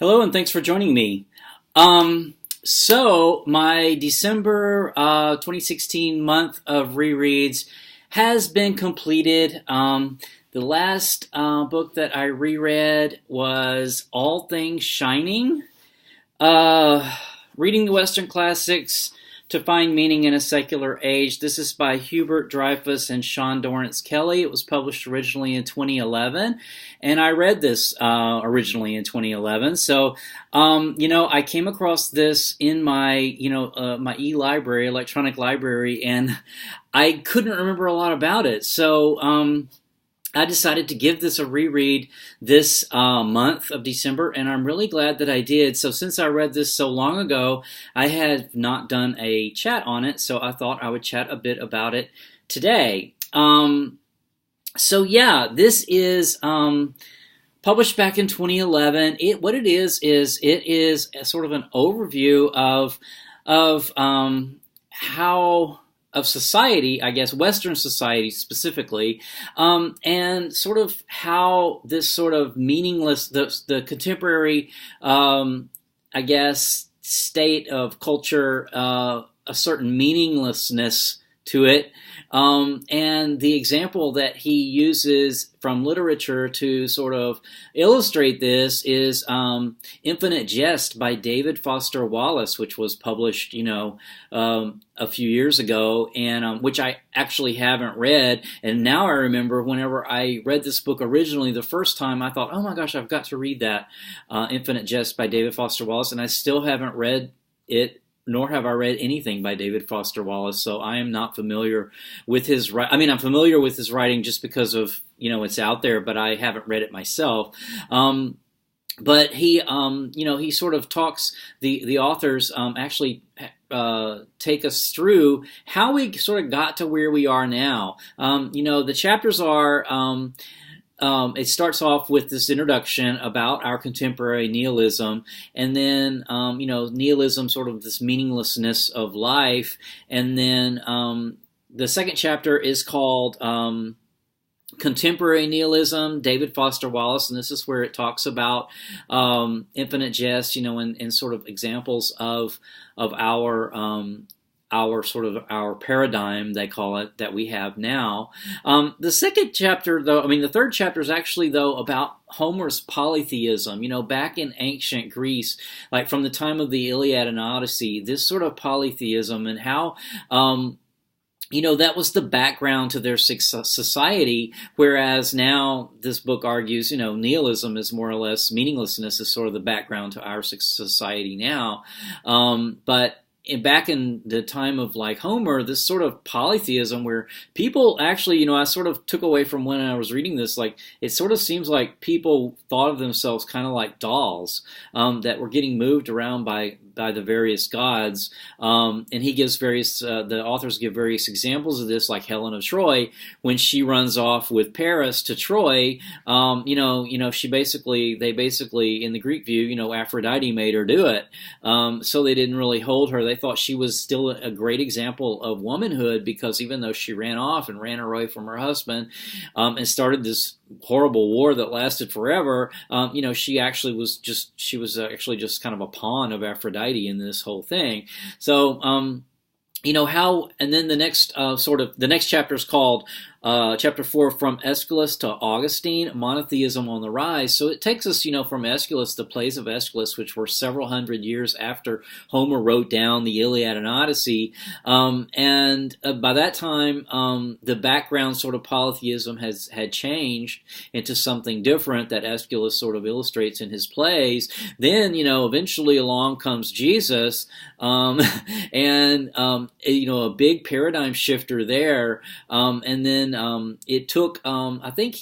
Hello, and thanks for joining me. So my December 2016 month of rereads has been completed. The last book that I reread was All Things Shining, reading the Western classics to find meaning in a secular age. This is by Hubert, Dreyfus, and Dorrance Kelly. It was published originally in 2011, and I read this originally in 2011. So, I came across this in my, my e-library, electronic library, and I couldn't remember a lot about it. So, I decided to give this a reread this month of December, and I'm really glad that I did. So since I read this so long ago, I had not done a chat on it, so I thought I would chat a bit about it today. This is published back in 2011. It is a sort of an overview of how of society, I guess, Western society specifically, and sort of how this sort of meaningless, the contemporary, state of culture, a certain meaninglessness to it, and the example that he uses from literature to sort of illustrate this is Infinite Jest by David Foster Wallace, which was published, a few years ago, and which I actually haven't read. And now I remember whenever I read this book originally the first time, I thought, oh my gosh, I've got to read that, Infinite Jest by David Foster Wallace, and I still haven't read it, nor have I read anything by David Foster Wallace, so I am not familiar with his writing. I mean, I'm familiar with his writing just because of, it's out there, but I haven't read it myself. But he, he sort of talks, the authors actually take us through how we sort of got to where we are now. The chapters are... it starts off with this introduction about our contemporary nihilism, and then, nihilism, sort of this meaninglessness of life, and then the second chapter is called Contemporary Nihilism, David Foster Wallace, and this is where it talks about Infinite Jest, and sort of examples of our paradigm, they call it, that we have now. The second chapter, the third chapter is actually, about Homer's polytheism. Back in ancient Greece, like from the time of the Iliad and Odyssey, this sort of polytheism and how, that was the background to their society, whereas now this book argues, nihilism is more or less, meaninglessness is sort of the background to our society now. But back in the time of like Homer, this sort of polytheism where people actually, I sort of took away from when I was reading this, like it sort of seems like people thought of themselves kind of like dolls that were getting moved around by the various gods, and he gives the authors give various examples of this, like Helen of Troy, when she runs off with Paris to Troy. They basically in the Greek view, Aphrodite made her do it, so they didn't really hold her. They thought she was still a great example of womanhood, because even though she ran off and ran away from her husband, and started this horrible war that lasted forever, she was actually just kind of a pawn of Aphrodite in this whole thing. So, and then the next the next chapter is called Chapter 4, From Aeschylus to Augustine, Monotheism on the Rise. So it takes us, from Aeschylus, the plays of Aeschylus, which were several hundred years after Homer wrote down the Iliad and Odyssey. And by that time, the background sort of polytheism had changed into something different that Aeschylus sort of illustrates in his plays. Then, eventually along comes Jesus, and, a big paradigm shifter there. And then it took, I think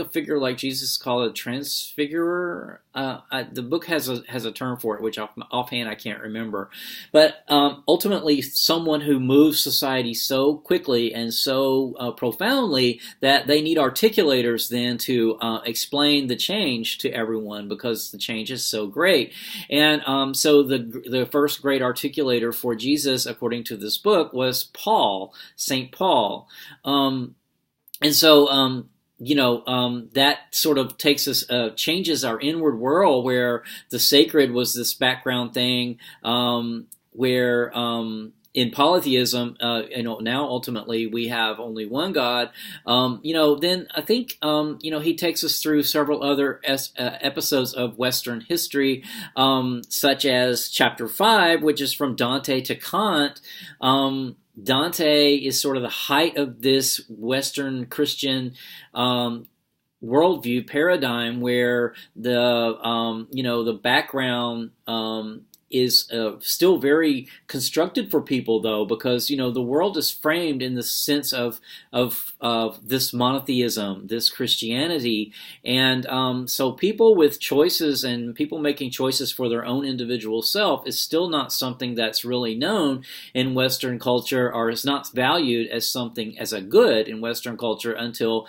a figure like Jesus called it transfigurer. The book has a term for it, which offhand I can't remember. But ultimately, someone who moves society so quickly and so profoundly that they need articulators then to explain the change to everyone, because the change is so great. And so the first great articulator for Jesus, according to this book, was Paul, St. Paul. And so that sort of takes us, changes our inward world, where the sacred was this background thing, where in polytheism, now ultimately we have only one God. Then I think he takes us through several other episodes of Western history, such as chapter 5, which is from Dante to Kant. Dante is sort of the height of this Western Christian worldview paradigm, where the background is still very constructed for people, though, because the world is framed in the sense of this monotheism, this Christianity, and so people with choices and people making choices for their own individual self is still not something that's really known in Western culture, or is not valued as something, as a good in Western culture, until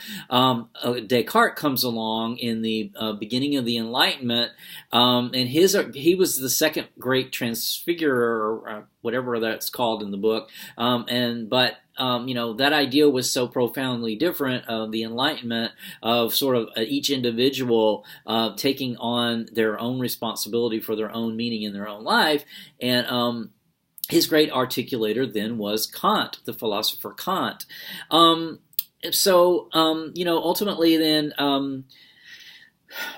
Descartes comes along in the beginning of the Enlightenment, and he was the second great transfigurer, or whatever that's called in the book, but that idea was so profoundly different of the Enlightenment, of sort of each individual taking on their own responsibility for their own meaning in their own life. And his great articulator then was Kant, the philosopher Kant. Ultimately then,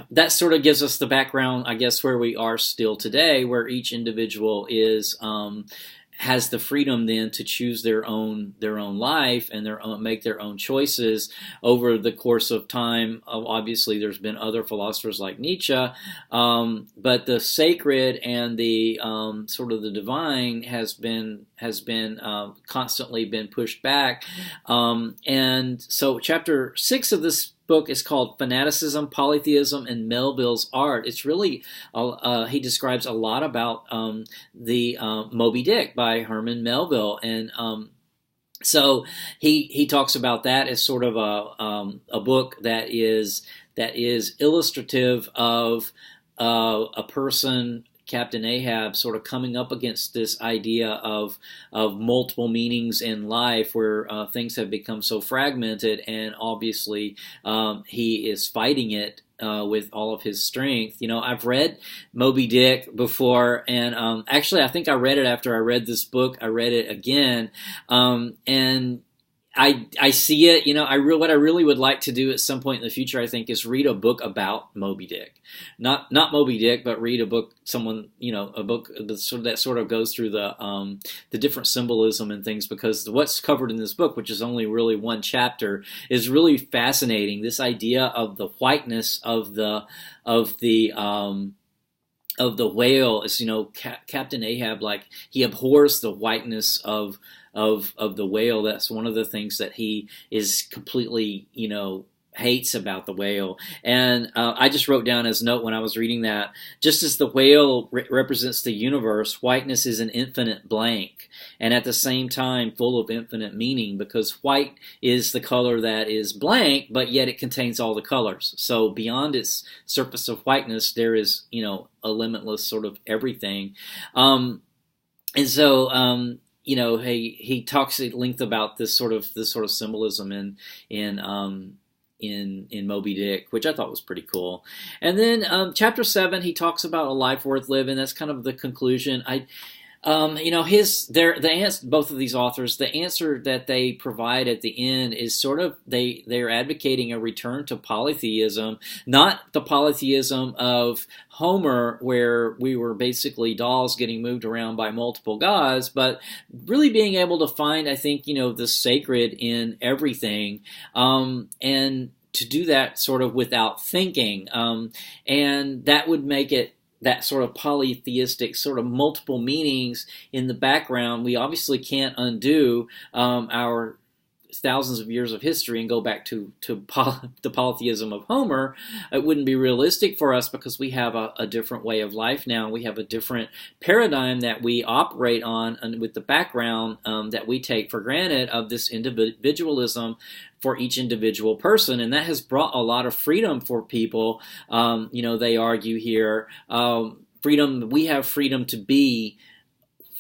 that sort of gives us the background, I guess, where we are still today, where each individual has the freedom then to choose their own life and make their own choices over the course of time. Obviously, there's been other philosophers like Nietzsche, but the sacred and the sort of the divine has been constantly been pushed back, and so chapter 6 of this book is called Fanaticism, Polytheism, and Melville's Art. It's really, he describes a lot about the Moby Dick by Herman Melville, and so he talks about that as sort of a book that is illustrative of a person, Captain Ahab, sort of coming up against this idea of multiple meanings in life, where things have become so fragmented, and obviously he is fighting it with all of his strength. I've read Moby Dick before, and actually I think I read it after I read this book. I read it again, and I see it. What I really would like to do at some point in the future, I think, is read a book about Moby Dick, not Moby Dick, but read a book, a book that sort of goes through the different symbolism and things, because what's covered in this book, which is only really one chapter, is really fascinating. This idea of the whiteness of the whale is, Captain Ahab, like, he abhors the whiteness of the whale. That's one of the things that he is completely, hates about the whale. And I just wrote down as a note when I was reading that, just as the whale represents the universe, whiteness is an infinite blank, and at the same time full of infinite meaning, because white is the color that is blank, but yet it contains all the colors. So beyond its surface of whiteness, there is, a limitless sort of everything. And so, he talks at length about this sort of symbolism in Moby Dick, which I thought was pretty cool. And then chapter 7, he talks about a life worth living. That's kind of the conclusion. Both of these authors, the answer that they provide at the end is sort of, they're advocating a return to polytheism, not the polytheism of Homer, where we were basically dolls getting moved around by multiple gods, but really being able to find, I think, the sacred in everything, and to do that sort of without thinking, and that would make it that sort of polytheistic, sort of multiple meanings in the background. We obviously can't undo our thousands of years of history and go back to the polytheism of Homer. It wouldn't be realistic for us, because we have a different way of life now. We have a different paradigm that we operate on, and with the background that we take for granted of this individualism for each individual person, and that has brought a lot of freedom for people. They argue here, freedom. We have freedom to be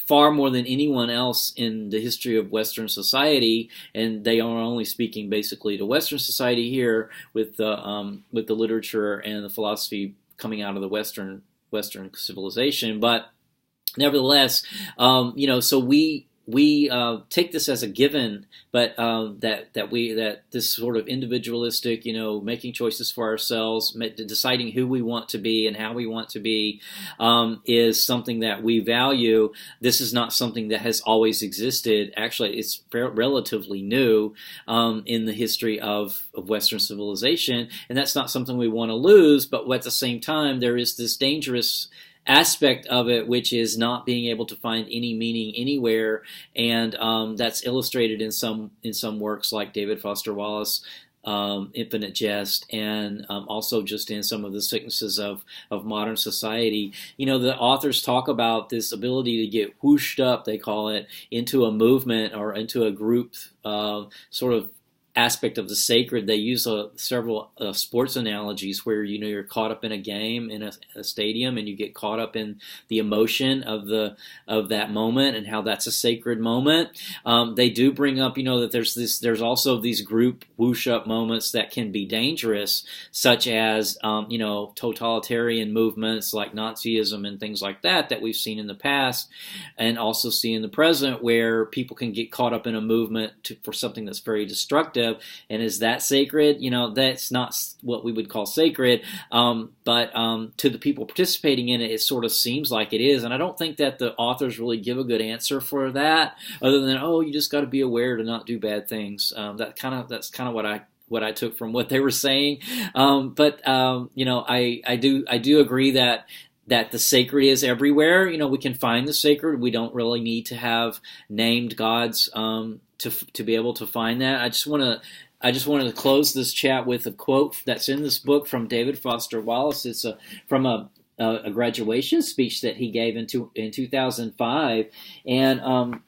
far more than anyone else in the history of Western society, and they are only speaking basically to Western society here with the literature and the philosophy coming out of the Western civilization. But nevertheless, so we take this as a given, but that this sort of individualistic, making choices for ourselves, deciding who we want to be and how we want to be, is something that we value. This is not something that has always existed. Actually, it's relatively new in the history of Western civilization, and that's not something we want to lose. But at the same time, there is this dangerous aspect of it, which is not being able to find any meaning anywhere, and that's illustrated in some works like David Foster Wallace, Infinite Jest, and also just in some of the sicknesses of modern society. The authors talk about this ability to get whooshed up, they call it, into a movement or into a group sort of aspect of the sacred. They use several sports analogies where you're caught up in a game in a stadium, and you get caught up in the emotion of that moment and how that's a sacred moment. They do bring up that there's also these group whoosh up moments that can be dangerous, such as totalitarian movements like Nazism and things like that we've seen in the past and also see in the present, where people can get caught up in a movement for something that's very destructive. And is that sacred? That's not what we would call sacred, but to the people participating in it, it sort of seems like it is. And I don't think that the authors really give a good answer for that, other than, you just got to be aware to not do bad things. That's kind of what I took from what they were saying. But I do agree that the sacred is everywhere. We can find the sacred. We don't really need to have named gods to be able to find that. I just wanted to close this chat with a quote that's in this book from David Foster Wallace. It's from a graduation speech that he gave in 2005, and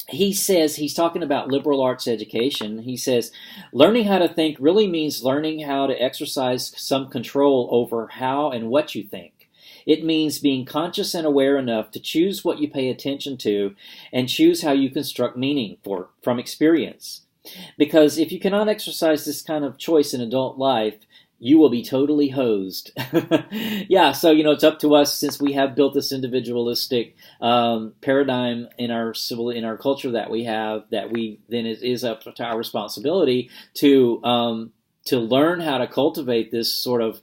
he says, he's talking about liberal arts education. He says, learning how to think really means learning how to exercise some control over how and what you think. It means being conscious and aware enough to choose what you pay attention to and choose how you construct meaning from experience. Because if you cannot exercise this kind of choice in adult life, you will be totally hosed. Yeah, so it's up to us, since we have built this individualistic paradigm in our culture that we have, that then it is up to our responsibility to learn how to cultivate this sort of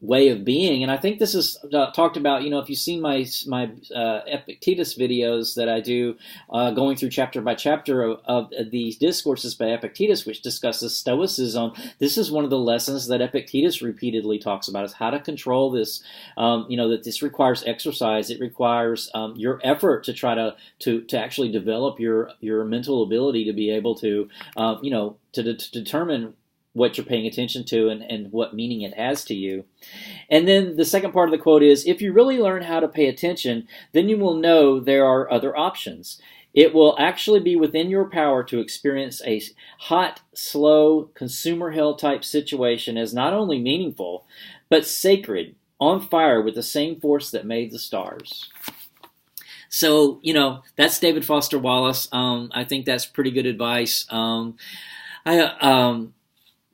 way of being. And I think this is talked about, if you've seen my Epictetus videos that I do, going through chapter by chapter of these discourses by Epictetus, which discusses Stoicism. This is one of the lessons that Epictetus repeatedly talks about, is how to control this, that this requires exercise. It requires your effort to try to actually develop your mental ability to be able to, to determine what you're paying attention to and what meaning it has to you. And then the second part of the quote is, if you really learn how to pay attention, then you will know there are other options. It will actually be within your power to experience a hot, slow, consumer hell type situation as not only meaningful, but sacred, on fire with the same force that made the stars. So, that's David Foster Wallace. I think that's pretty good advice.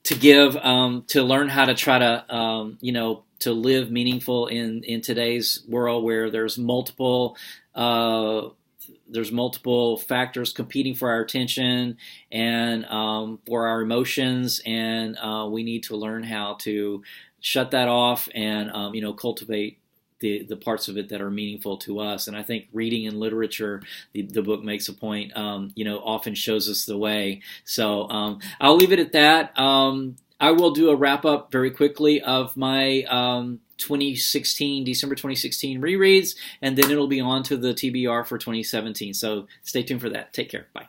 To give, to learn how to try to, to live meaningful in today's world, where there's multiple factors competing for our attention and for our emotions, and we need to learn how to shut that off and cultivate the parts of it that are meaningful to us. And I think reading and literature, the book makes a point, often shows us the way. So I'll leave it at that. I will do a wrap up very quickly of my December 2016 rereads, and then it'll be on to the TBR for 2017. So stay tuned for that. Take care. Bye.